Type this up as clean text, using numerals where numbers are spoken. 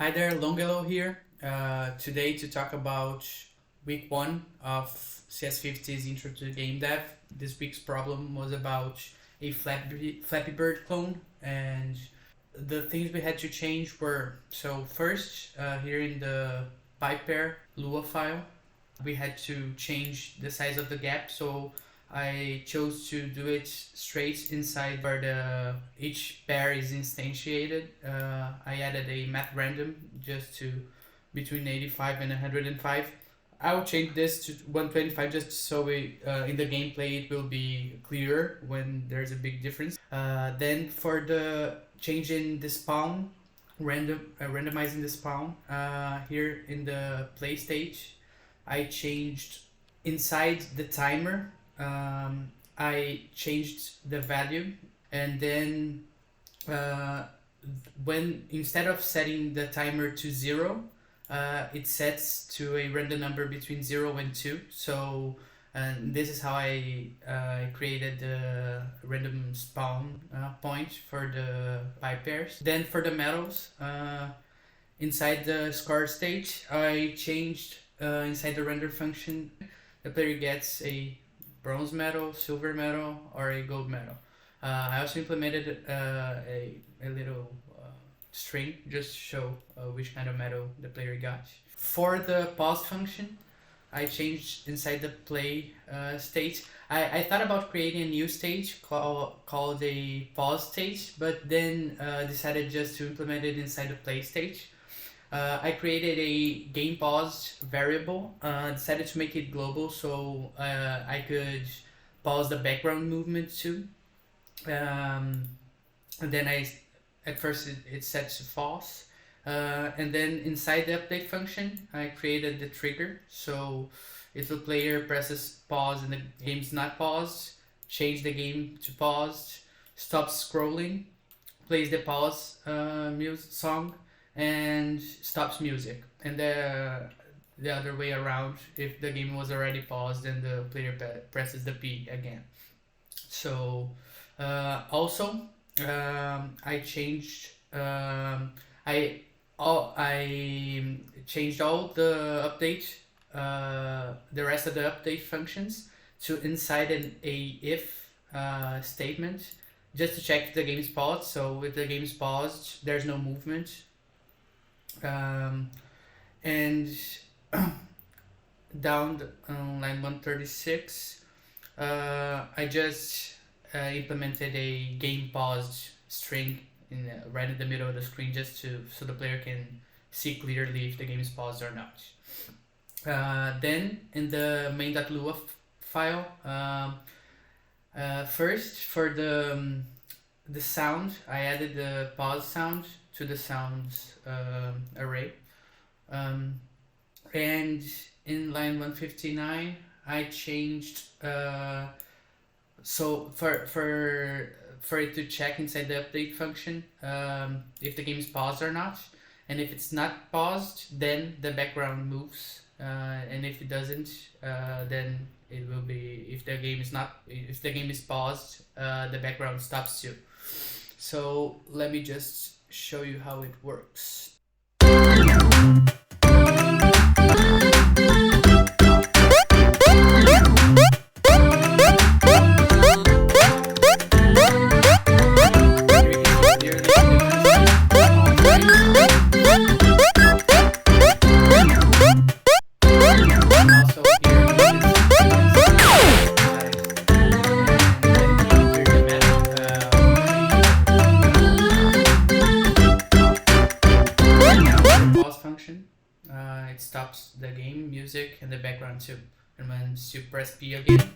Hi there, Longelo here. Today to talk about week 1 of CS50's Intro to GameDev. This week's problem was about a Flappy Bird clone, and the things we had to change were, so first, here in the pipe pair Lua file, we had to change the size of the gap, so I chose to do it straight inside where each pair is instantiated. I added a math random just to between 85 and 105. I will change this to 125 just so in the gameplay it will be clearer when there's a big difference. Then for the changing the spawn, randomizing the spawn, here in the play stage, I changed inside the timer. I changed the value, and then when instead of setting the timer to 0, it sets to a random number between 0 and 2. So this is how I created the random spawn point for the pipe pairs. Then for the medals, inside the score stage, I changed inside the render function, the player gets a bronze medal, silver medal, or a gold medal. I also implemented a little string just to show which kind of medal the player got. For the pause function, I changed inside the play stage. I thought about creating a new stage called a pause stage, but then decided just to implement it inside the play stage. I created a game paused variable, decided to make it global so I could pause the background movement too. And then at first it sets to false. And then inside the update function, I created the trigger. So if the player presses pause and the game's not paused, change the game to paused, stops scrolling, plays the pause song, and stops music. And the other way around, if the game was already paused, then the player presses the P again. So also I changed I changed all the update the rest of the update functions to inside a if statement just to check if the game is paused. So if the game is paused, there's no movement. And down on line 136, I just implemented a game paused string right in the middle of the screen just so the player can see clearly if the game is paused or not. Then in the main.lua file, first for the sound, I added the pause sound to the sounds array, and in line 159 I changed so for it to check inside the update function if the game is paused or not, and if it's not paused then the background moves, and if it doesn't then it will be, if the game is paused, the background stops too. So let me just show you how it works. It stops the game, music, and the background too. And when you press P again,